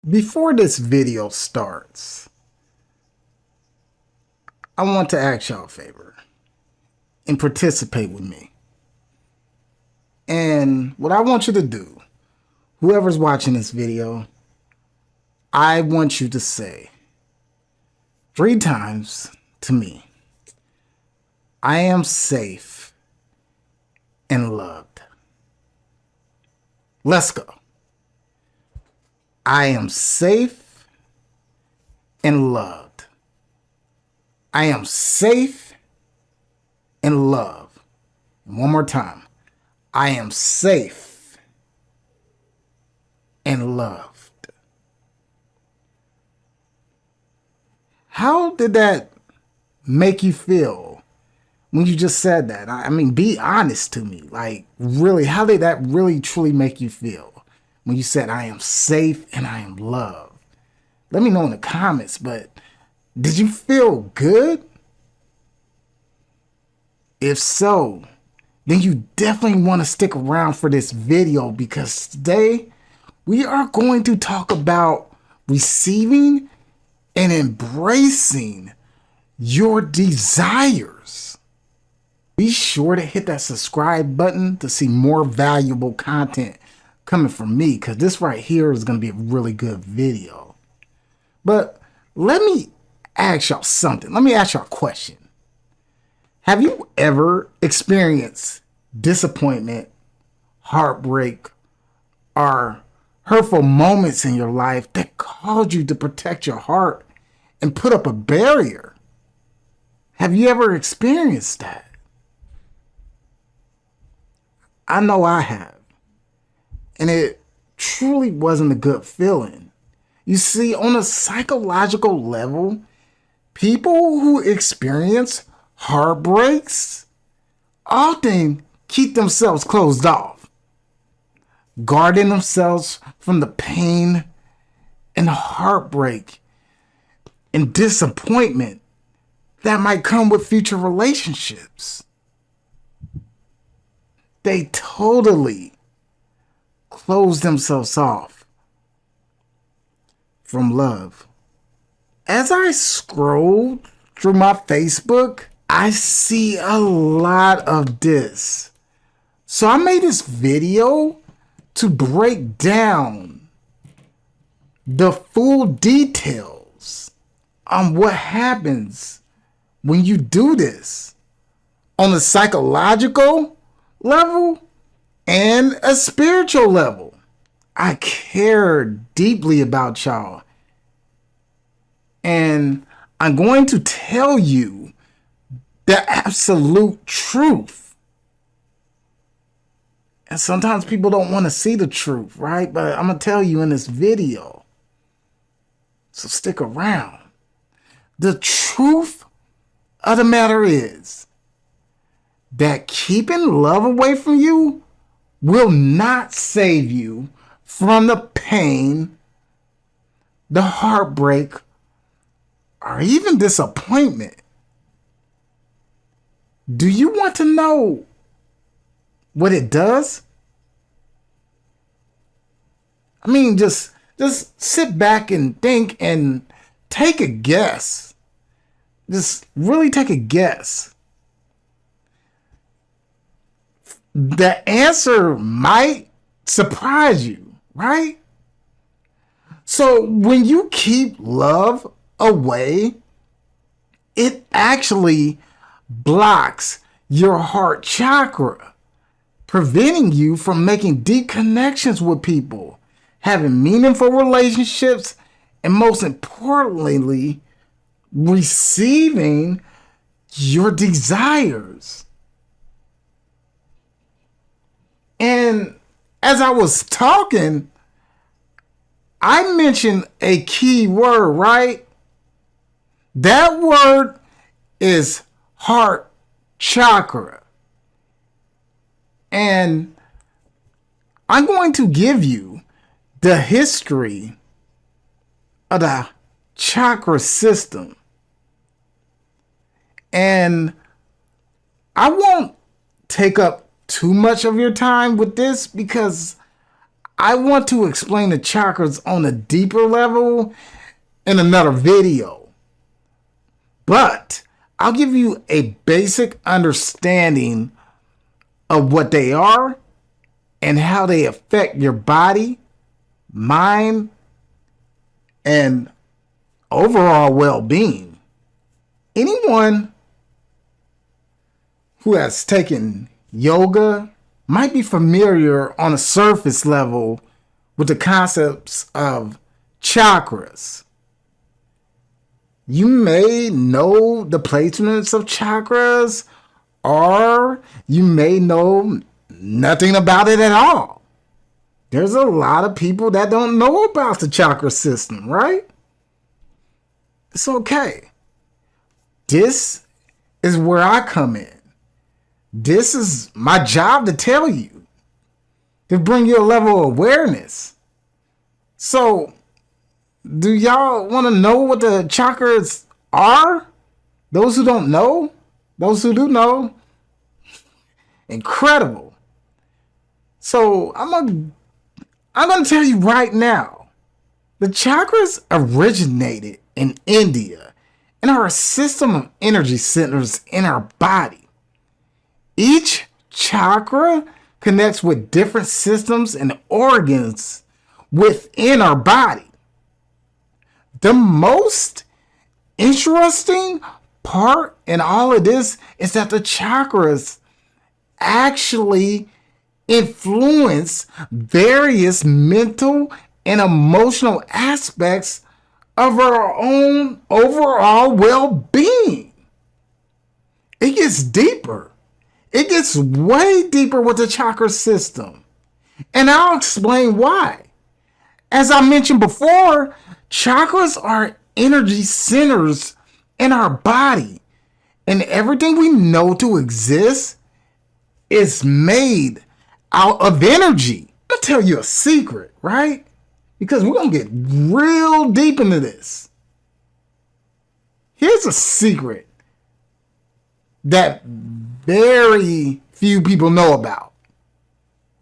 Before this video starts, I want to ask y'all a favor and participate with me. And what I want you to do, whoever's watching this video, I want you to say 3 times to me, I am safe and loved. Let's go. I am safe and loved. I am safe and loved. And one more time. I am safe and loved. How did that make you feel when you just said that? I mean, be honest to me. Like, really, how did that really truly make you feel when you said, I am safe and I am loved? Let me know in the comments, but did you feel good? If so, then you definitely want to stick around for this video, because today we are going to talk about receiving and embracing your desires. Be sure to hit that subscribe button to see more valuable content coming from me, because this right here is going to be a really good video. But let me ask y'all something. Let me ask y'all a question. Have you ever experienced disappointment, heartbreak, or hurtful moments in your life that caused you to protect your heart and put up a barrier? Have you ever experienced that? I know I have. And it truly wasn't a good feeling. You see, on a psychological level, people who experience heartbreaks often keep themselves closed off, guarding themselves from the pain and heartbreak and disappointment that might come with future relationships. They totally close themselves off from love. As I scroll through my Facebook, I see a lot of this. So I made this video to break down the full details on what happens when you do this on a psychological level and a spiritual level. I care deeply about y'all. And I'm going to tell you the absolute truth. And sometimes people don't want to see the truth, right? But I'm going to tell you in this video. So stick around. The truth of the matter is that keeping love away from you will not save you from the pain, the heartbreak, or even disappointment. Do you want to know what it does? I mean, just sit back and think and take a guess. Just really take a guess. The answer might surprise you, right? So when you keep love away, it actually blocks your heart chakra, preventing you from making deep connections with people, having meaningful relationships, and most importantly, receiving your desires. And as I was talking, I mentioned a key word, right? That word is heart chakra. And I'm going to give you the history of the chakra system. And I won't take up too much of your time with this because I want to explain the chakras on a deeper level in another video. But I'll give you a basic understanding of what they are and how they affect your body, mind, and overall well-being. Anyone who has taken yoga might be familiar on a surface level with the concepts of chakras. You may know the placements of chakras, or you may know nothing about it at all. There's a lot of people that don't know about the chakra system, right? It's okay. This is where I come in. This is my job to tell you, to bring you a level of awareness. So, do y'all want to know what the chakras are? Those who don't know, those who do know, incredible. So, I'm gonna tell you right now, the chakras originated in India and are a system of energy centers in our body. Each chakra connects with different systems and organs within our body. The most interesting part in all of this is that the chakras actually influence various mental and emotional aspects of our own overall well-being. It gets deeper. It gets way deeper with the chakra system. And I'll explain why. As I mentioned before, chakras are energy centers in our body. And everything we know to exist is made out of energy. I'll tell you a secret, right? Because we're going to get real deep into this. Here's a secret that very few people know about.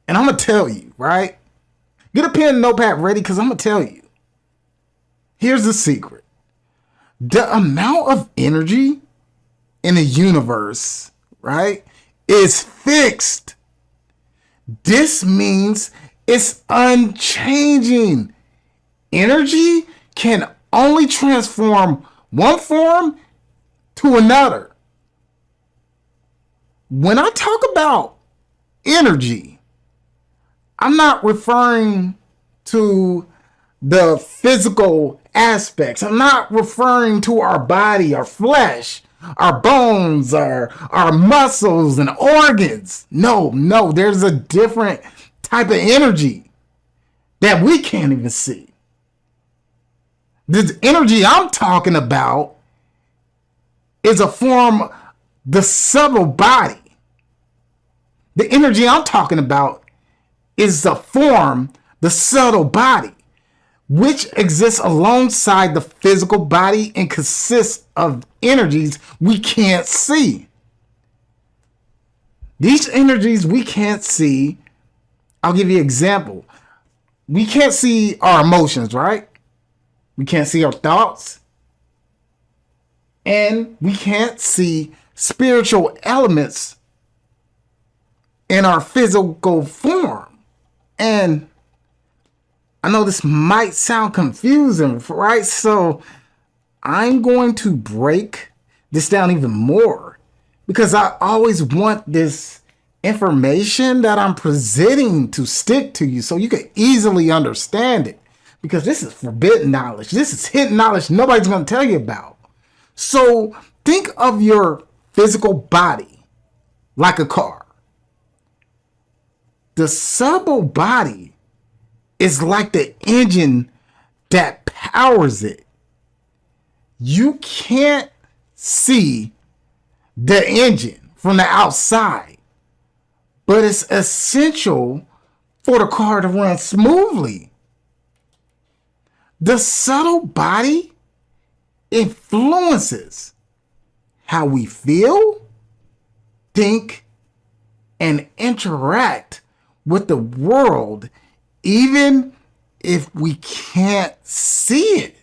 And I'm going to tell you, right? Get a pen and notepad ready because I'm going to tell you. Here's the secret. The amount of energy in the universe, right, is fixed. This means it's unchanging. Energy can only transform one form to another. When I talk about energy, I'm not referring to the physical aspects. I'm not referring to our body, our flesh, our bones, our muscles and organs. No, there's a different type of energy that we can't even see. This energy I'm talking about is a form, the subtle body. The energy I'm talking about is the form, the subtle body, which exists alongside the physical body and consists of energies we can't see. These energies we can't see, I'll give you an example. We can't see our emotions, right? We can't see our thoughts. And we can't see spiritual elements in our physical form. And I know this might sound confusing, right? So I'm going to break this down even more because I always want this information that I'm presenting to stick to you so you can easily understand it, because this is forbidden knowledge. This is hidden knowledge nobody's going to tell you about. So think of your physical body like a car. The subtle body is like the engine that powers it. You can't see the engine from the outside, but it's essential for the car to run smoothly. The subtle body influences how we feel, think, and interact with the world even if we can't see it.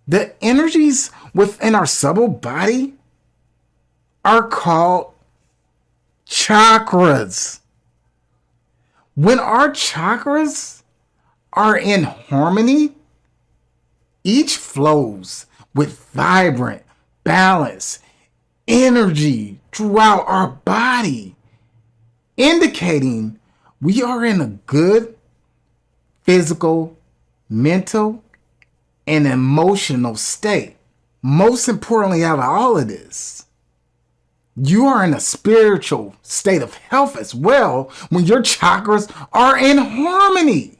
The energies within our subtle body are called chakras. When our chakras are in harmony, each flows with vibrant, balanced energy throughout our body, indicating we are in a good physical, mental, and emotional state. Most importantly, out of all of this, you are in a spiritual state of health as well when your chakras are in harmony.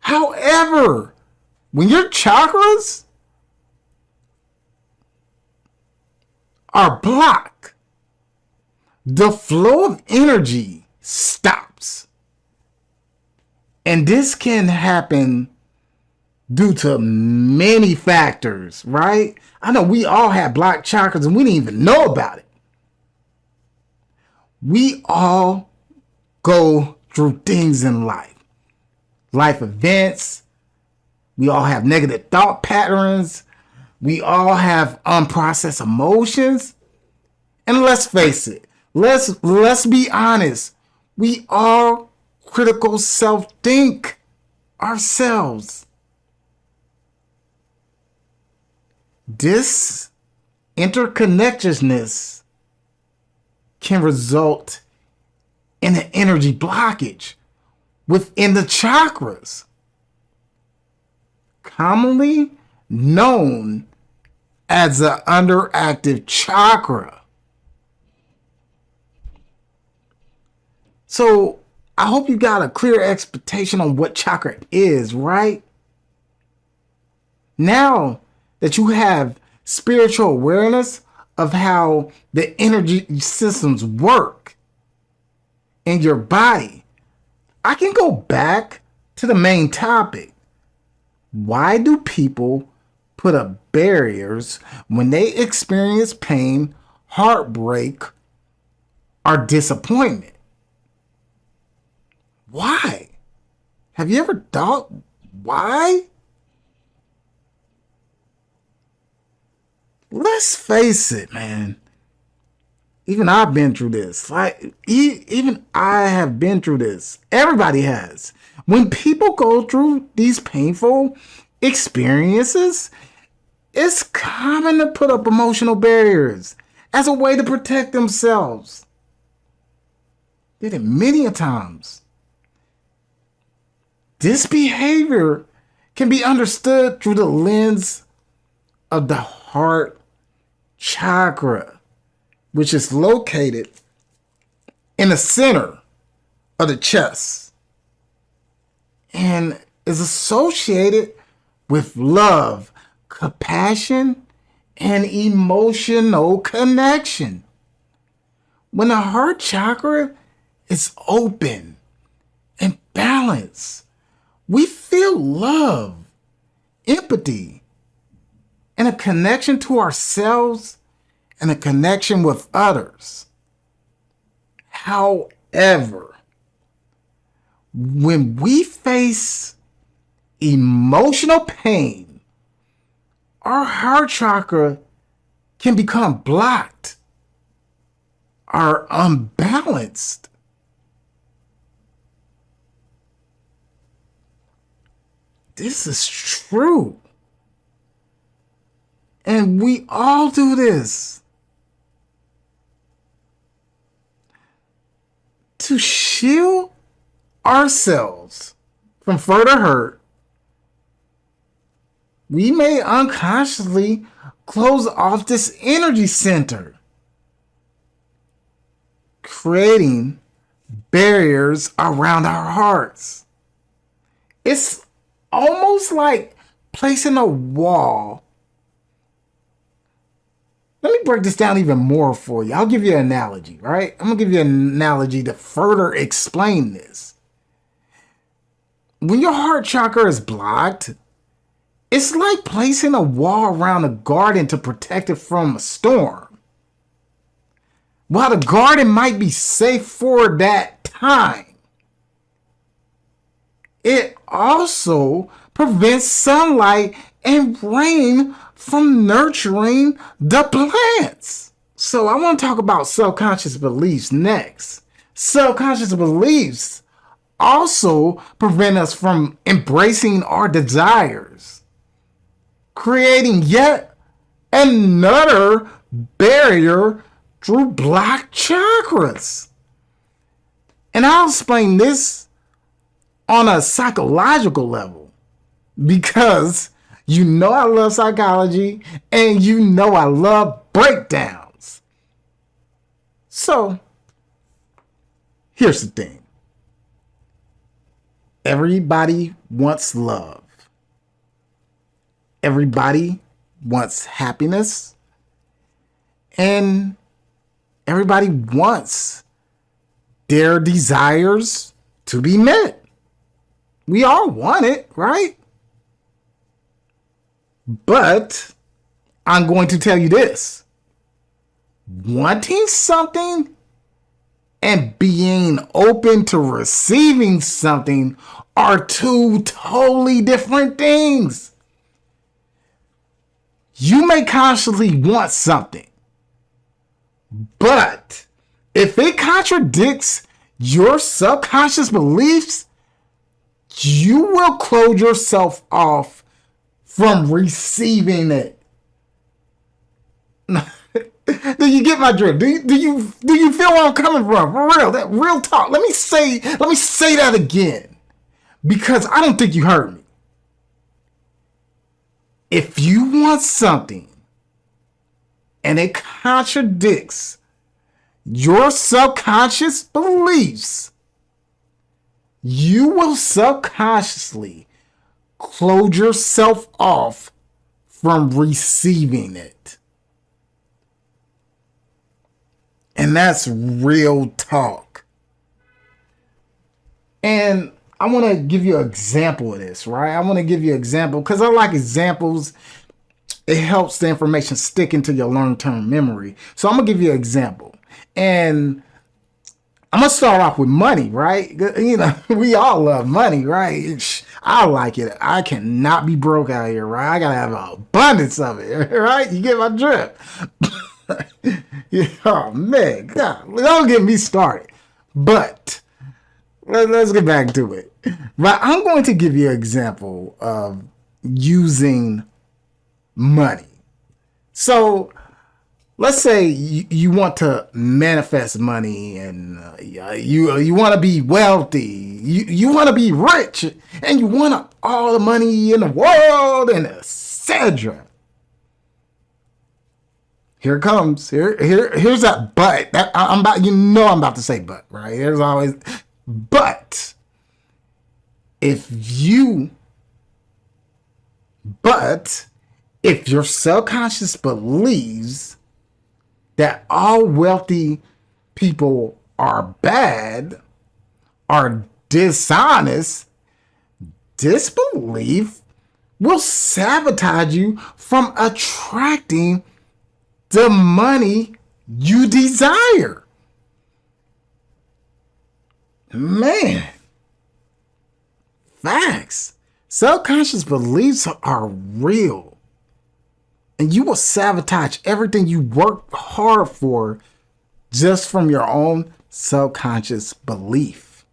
However, when your chakras are blocked, the flow of energy stops. And this can happen due to many factors, right? I know we all have blocked chakras and we didn't even know about it. We all go through things in life events. We all have negative thought patterns. We all have unprocessed emotions. And let's face it, let's be honest. We all critical self-think ourselves. This interconnectedness can result in an energy blockage within the chakras, commonly known as the underactive chakra. So I hope you got a clear expectation on what chakra is, right? Now that you have spiritual awareness of how the energy systems work in your body, I can go back to the main topic. Why do people put up barriers when they experience pain, heartbreak, or disappointment? Why? Have you ever thought why? Let's face it, man. Even I've been through this. Even I have been through this. Everybody has. When people go through these painful experiences, it's common to put up emotional barriers as a way to protect themselves. Did it many a times. This behavior can be understood through the lens of the heart chakra, which is located in the center of the chest and is associated with love, compassion, and emotional connection. When the heart chakra is open and balanced, we feel love, empathy, and a connection to ourselves and a connection with others. However, when we face emotional pain, our heart chakra can become blocked or unbalanced. This is true. And we all do this. To shield ourselves from further hurt, we may unconsciously close off this energy center, creating barriers around our hearts. It's almost like placing a wall. Let me break this down even more for you. I'll give you an analogy, right? I'm going to give you an analogy to further explain this. When your heart chakra is blocked, it's like placing a wall around a garden to protect it from a storm. while the garden might be safe for that time, it also prevents sunlight and rain from nurturing the plants. So I want to talk about subconscious beliefs next. Subconscious beliefs also prevent us from embracing our desires, creating yet another barrier through blocked chakras. And I'll explain this on a psychological level because you know I love psychology and you know I love breakdowns. So here's the thing. Everybody wants love. Everybody wants happiness. And everybody wants their desires to be met. We all want it, right? But I'm going to tell you this. Wanting something and being open to receiving something are two totally different things. You may consciously want something, but if it contradicts your subconscious beliefs, you will close yourself off from receiving it. Do you get my drift? Do you feel where I'm coming from? For real, that real talk. Let me say that again, because I don't think you heard me. If you want something and it contradicts your subconscious beliefs, you will subconsciously close yourself off from receiving it. And that's real talk. And I want to give you an example of this, right? I want to give you an example because I like examples. It helps the information stick into your long-term memory. So I'm going to give you an example. And I'm going to start off with money, right? You know, we all love money, right? I like it. I cannot be broke out here, right? I got to have an abundance of it, right? You get my drift? Oh, man. God, don't get me started. But let's get back to it. Right, I'm going to give you an example of using money. So let's say you want to manifest money and you want to be wealthy. You want to be rich and you want all the money in the world and etc. Here it comes. Here's that but. I'm about to say but, right? There's always but. If your subconscious believes that all wealthy people are bad, are dishonest, this belief will sabotage you from attracting the money you desire. Man. Facts. Subconscious beliefs are real. And you will sabotage everything you work hard for just from your own subconscious belief.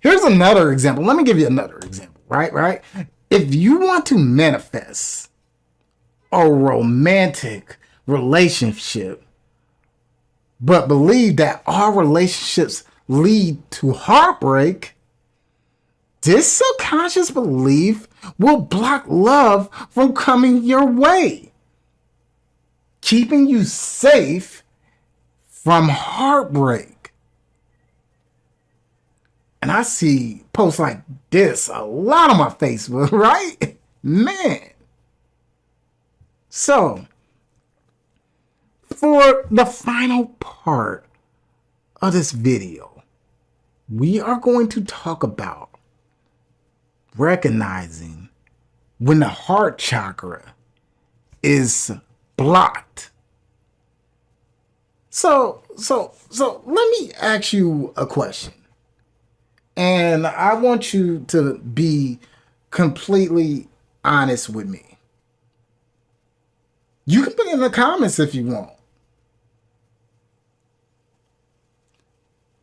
Here's another example. Let me give you another example, right? If you want to manifest a romantic relationship, but believe that all relationships lead to heartbreak, this subconscious belief will block love from coming your way, keeping you safe from heartbreak. And I see posts like this a lot on my Facebook, right? Man. So, for the final part of this video, we are going to talk about recognizing when the heart chakra is blocked. So let me ask you a question. And I want you to be completely honest with me. You can put it in the comments if you want.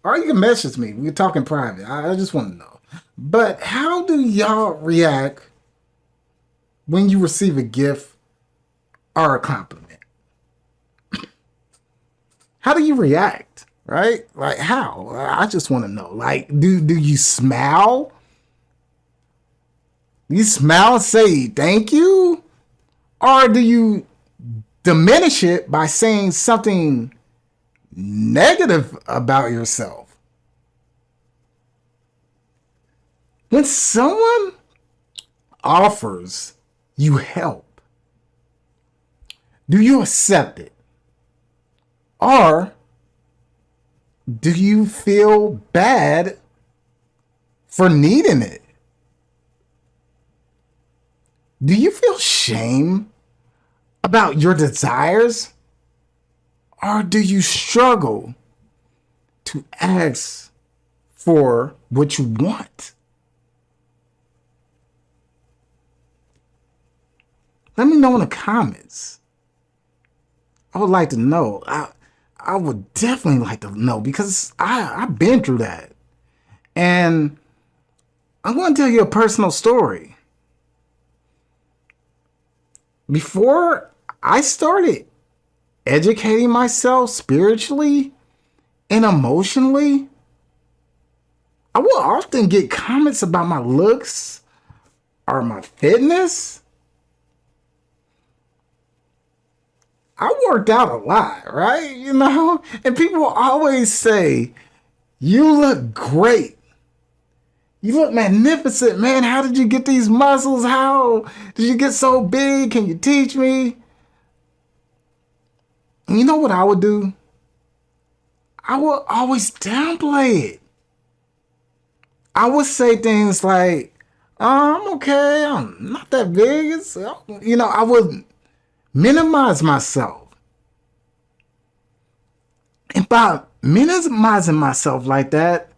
Or you can message me. We're talking private. I just want to know. But how do y'all react when you receive a gift or a compliment? How do you react? Right? Like how? I just want to know. Like, do you smile? You smile and say thank you? Or do you diminish it by saying something negative about yourself? When someone offers you help, do you accept it? Or do you feel bad for needing it? Do you feel shame about your desires? Or do you struggle to ask for what you want? Let me know in the comments. I would like to know. I would definitely like to know because I've been through that. And I'm going to tell you a personal story. Before I started educating myself spiritually and emotionally, I would often get comments about my looks or my fitness. I worked out a lot, right? You know, and people always say, you look great. You look magnificent, man. How did you get these muscles? How did you get so big? Can you teach me? And you know what I would do? I would always downplay it. I would say things like, oh, I'm okay. I'm not that big. I would minimize myself. And by minimizing myself like that,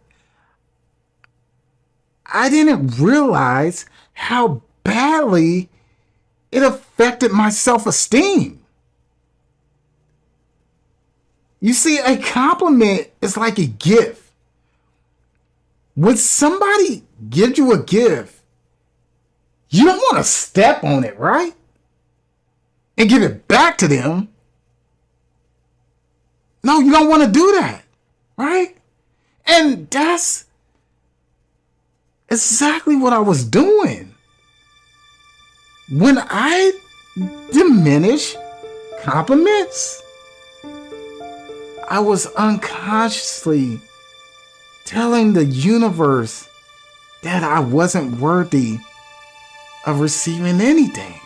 I didn't realize how badly it affected my self-esteem. You see, a compliment is like a gift. When somebody gives you a gift, you don't want to step on it, right? And give it back to them. No, you don't want to do that, right? And that's exactly what I was doing. When I diminish compliments, I was unconsciously telling the universe that I wasn't worthy of receiving anything.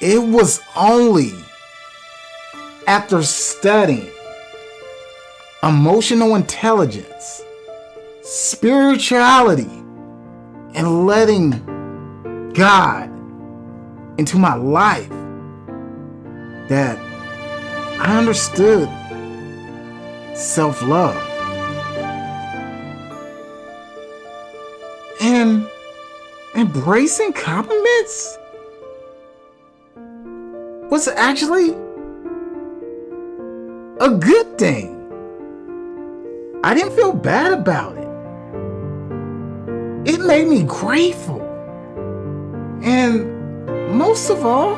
It was only after studying emotional intelligence, spirituality, and letting God into my life that I understood self-love. And embracing compliments was actually a good thing. I didn't feel bad about it. It made me grateful. And most of all,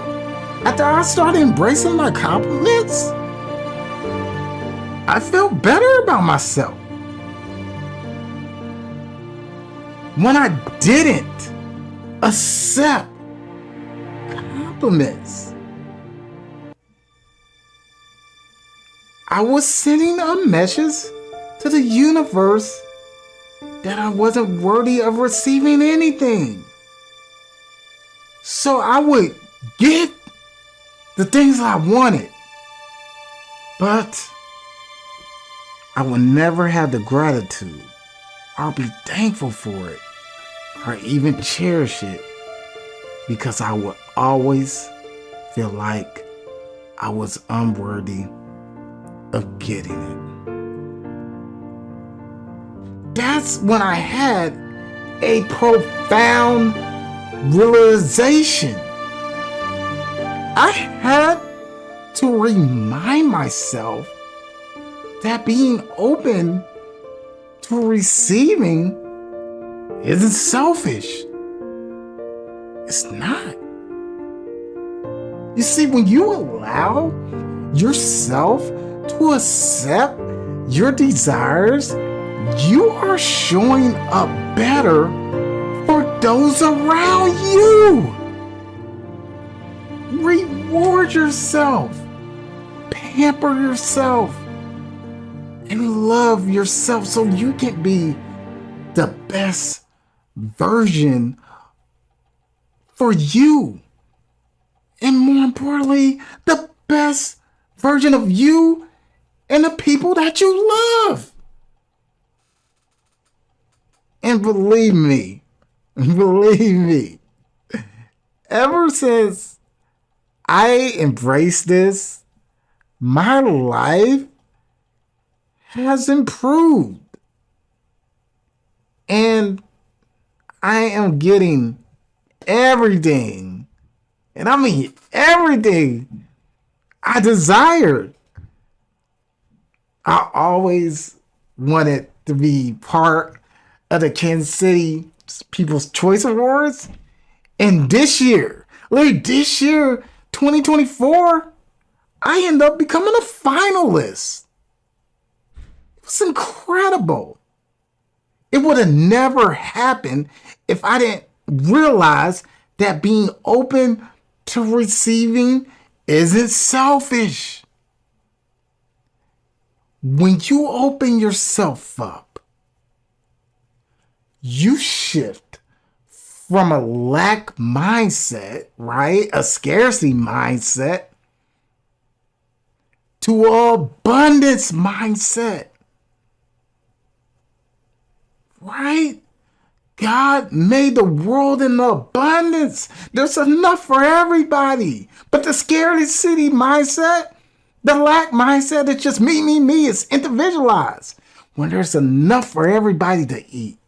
after I started embracing my compliments, I felt better about myself. When I didn't accept compliments, I was sending a message to the universe that I wasn't worthy of receiving anything. So I would get the things I wanted, but I would never have the gratitude or be thankful for it or even cherish it because I would always feel like I was unworthy of getting it. That's when I had a profound realization. I had to remind myself that being open to receiving isn't selfish. It's not. You see, when you allow yourself to accept your desires, you are showing up better for those around you. Reward yourself, pamper yourself, and love yourself so you can be the best version for you. And more importantly, the best version of you and the people that you love. And believe me, ever since I embraced this, my life has improved. And I am getting everything, and I mean everything, I desired. I always wanted to be part of the Kansas City People's Choice Awards. And this year, 2024, I ended up becoming a finalist. It was incredible. It would have never happened if I didn't realize that being open to receiving isn't selfish. When you open yourself up, you shift from a lack mindset, right? A scarcity mindset to an abundance mindset, right? God made the world in abundance. There's enough for everybody. But the scarcity mindset, the lack mindset, it's just me, it's individualized. When there's enough for everybody to eat.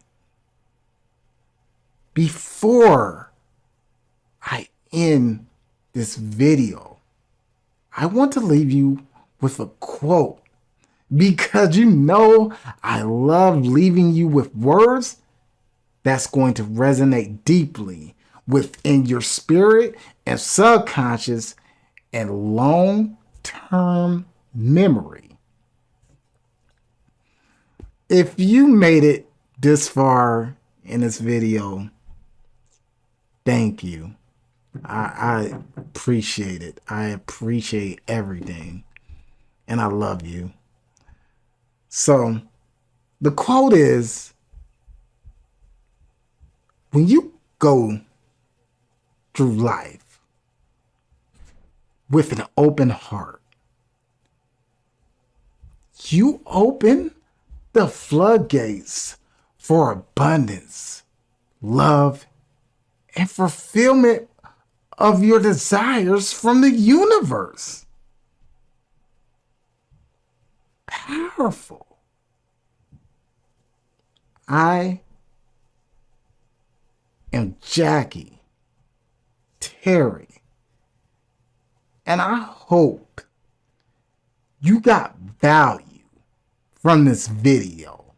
Before I end this video, I want to leave you with a quote, because you know I love leaving you with words that's going to resonate deeply within your spirit and subconscious and long-term memory. If you made it this far in this video, thank you. I appreciate it. I appreciate everything. And I love you. So the quote is, when you go through life with an open heart, you open the floodgates for abundance, love, and fulfillment of your desires from the universe. Powerful. I am Jackie Terry, and I hope you got value from this video.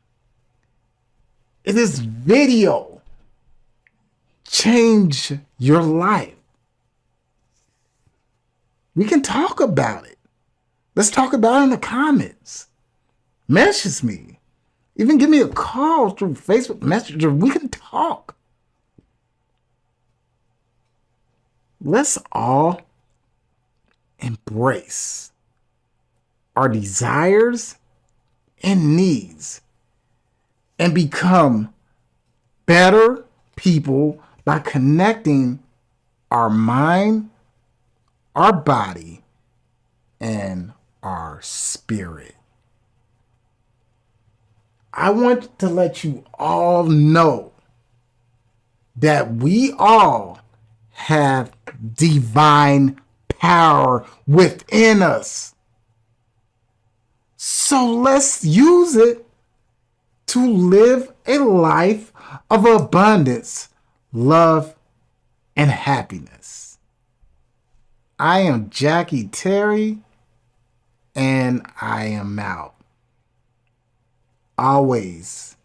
If this video changed your life, we can talk about it. Let's talk about it in the comments. Message me. Even give me a call through Facebook Messenger. We can talk. Let's all embrace our desires and needs and become better people by connecting our mind, our body, and our spirit. I want to let you all know that we all have divine power within us. So let's use it to live a life of abundance, love, and happiness. I am Jackie Terry, and I am out. Always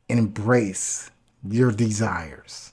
embrace your desires.